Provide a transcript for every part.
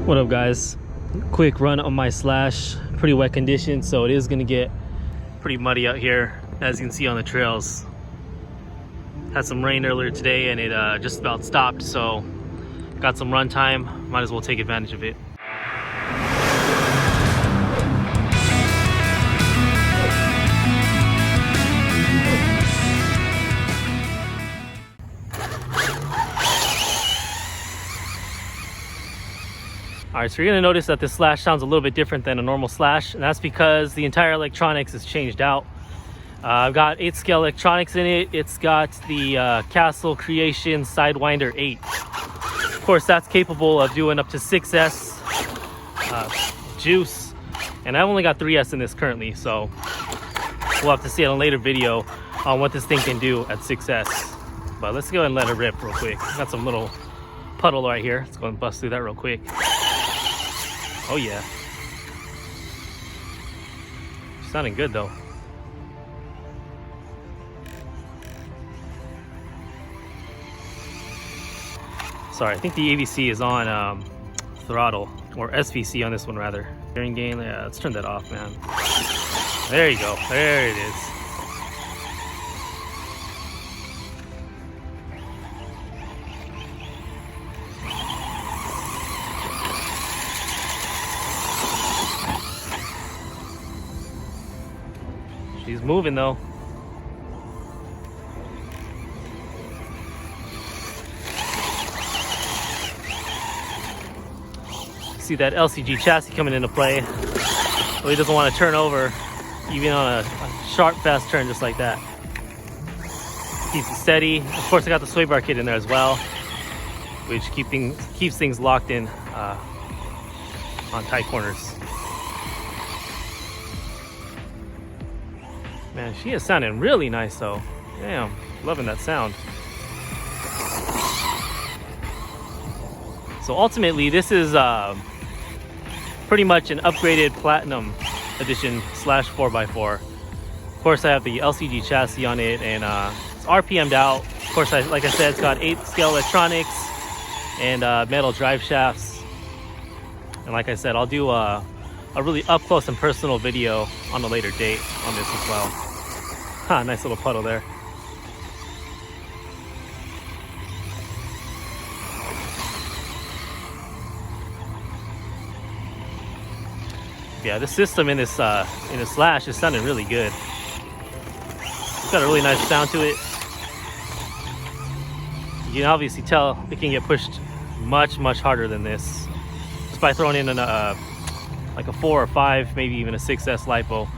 What up, guys? Quick run on my slash. Pretty wet conditions, so it is gonna get pretty muddy out here, as you can see on the trails. Had some rain earlier today and it just about stopped, so got some run time. Might as well take advantage of it. All right, so you're gonna notice that this slash sounds a little bit different than a normal slash, and that's because the entire electronics is changed out. I've got 8-scale electronics in it. It's got the Castle Sidewinder 8. Of course, that's capable of doing up to 6S juice, and I've only got 3S in this currently, so we'll have to see in a later video on what this thing can do at 6S. But let's go ahead and let it rip real quick. Got some little puddle right here. Let's go and bust through that real quick. Oh yeah. Sounding good though. Sorry, I think the AVC is on throttle, or SVC on this one rather. Steering gain, yeah, let's turn that off, man. There you go, there it is. She's moving though. See that LCG chassis coming into play. Really doesn't want to turn over even on a sharp, fast turn just like that. Keeps it steady. Of course, I got the sway bar kit in there as well, which keeps things locked in on tight corners. Man, she is sounding really nice though. Damn, loving that sound. So ultimately, this is pretty much an upgraded Platinum Edition slash 4x4. Of course, I have the LCG chassis on it, and it's RPM'd out. Of course, like I said, it's got 8-scale electronics and metal drive shafts. And like I said, I'll do a really up close and personal video on a later date on this as well. Ha, nice little puddle there. Yeah, the system in this slash is sounding really good. It's got a really nice sound to it. You can obviously tell it can get pushed much harder than this, just by throwing in like a 4 or 5, maybe even a 6S lipo.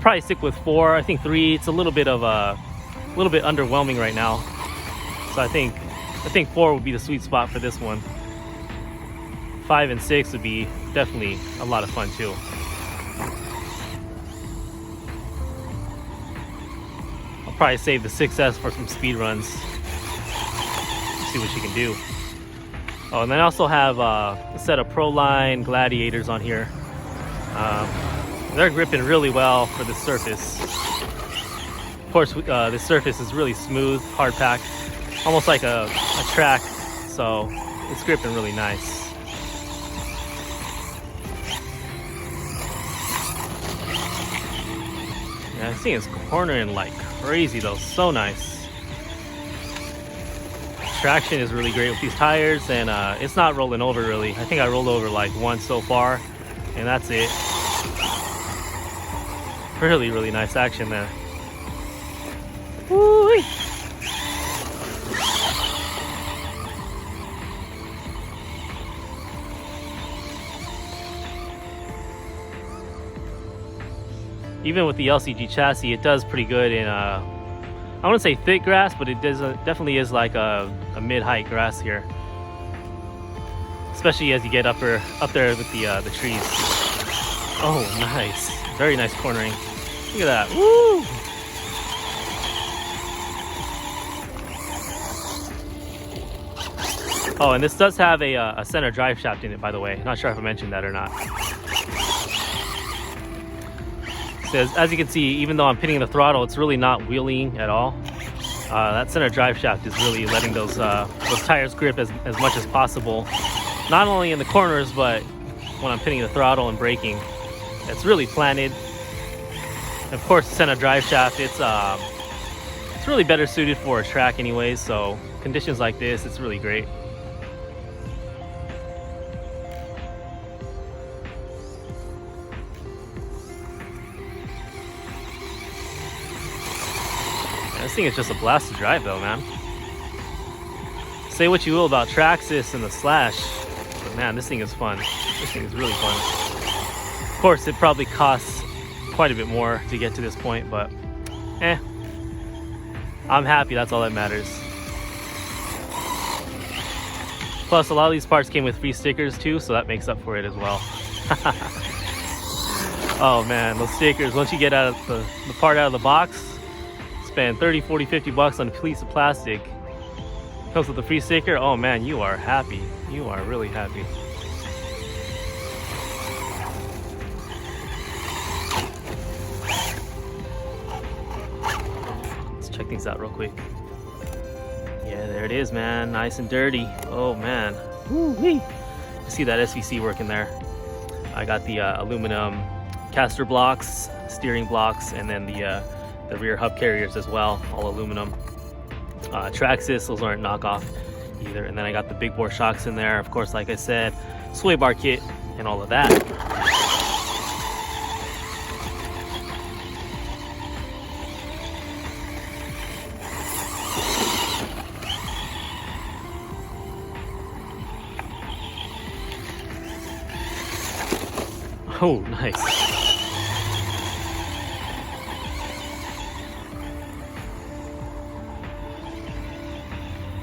Probably stick with 4. I think 3. It's a little bit underwhelming right now. So I think 4 would be the sweet spot for this one. 5 and 6 would be definitely a lot of fun too. I'll probably save the 6S for some speed runs. See what you can do. Oh, and then I also have a set of Proline Gladiators on here. They're gripping really well for this surface. Of course, this surface is really smooth, hard packed, almost like a track, so it's gripping really nice. Yeah, this thing is cornering like crazy though, so nice. Traction is really great with these tires, and it's not rolling over really. I think I rolled over like once so far, and that's it. Really nice action there. Woo-wee. Even with the LCG chassis, it does pretty good in I wouldn't say thick grass, but it definitely is like a mid-height grass here, especially as you get up there with the trees. Oh, nice. Very nice cornering. Look at that. Woo! Oh, and this does have a center drive shaft in it, by the way. Not sure if I mentioned that or not. So as you can see, even though I'm pinning the throttle, it's really not wheeling at all. That center drive shaft is really letting those tires grip as much as possible. Not only in the corners, but when I'm pinning the throttle and braking. It's really planted. Of course, it's in a drive shaft. It's really better suited for a track anyways, so conditions like this, it's really great. This thing is just a blast to drive though, man. Say what you will about Traxxas and the Slash, but man, this thing is fun. This thing is really fun. Of course, it probably costs quite a bit more to get to this point, but I'm happy, that's all that matters. Plus, a lot of these parts came with free stickers too, so that makes up for it as well. Oh man, those stickers, once you get out of the part out of the box, spend 30, 40, 50 bucks on a piece of plastic. Comes with a free sticker. Oh man, you are happy. You are really happy. Let's check things out real quick. Yeah, there it is, man. Nice and dirty. Oh man. Woo-wee. You see that SVC working there. I got the aluminum caster blocks, steering blocks, and then the rear hub carriers as well, all aluminum. Traxxas, those aren't knockoff either. And then I got the big bore shocks in there, of course, like I said, sway bar kit and all of that. Oh, nice.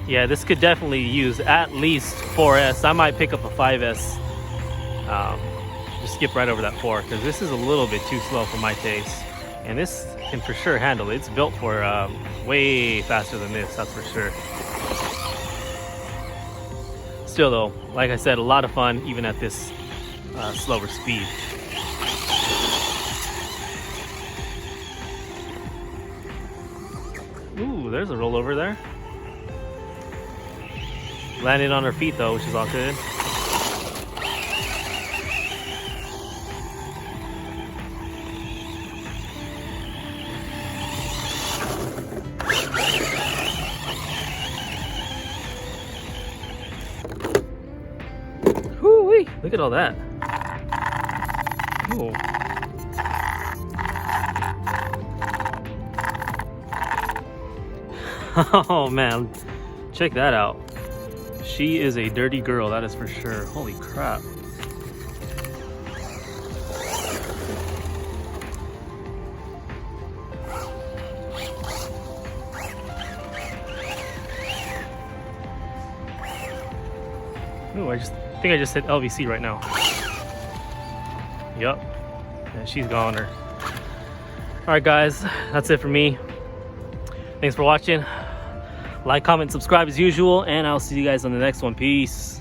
Yeah, this could definitely use at least 4S. I might pick up a 5S. Just skip right over that 4 because this is a little bit too slow for my taste. And this can for sure handle it. It's built for way faster than this, that's for sure. Still though, like I said, a lot of fun even at this slower speed. Ooh, there's a rollover there. Landed on her feet though, which is all good. Whoo-wee! Look at all that. Ooh. Oh man, check that out. She is a dirty girl, that is for sure. Holy crap. Ooh, I think I just hit LVC right now. Yup. And she's goner. Alright guys, that's it for me. Thanks for watching. Like, comment, subscribe as usual, and I'll see you guys on the next one. Peace.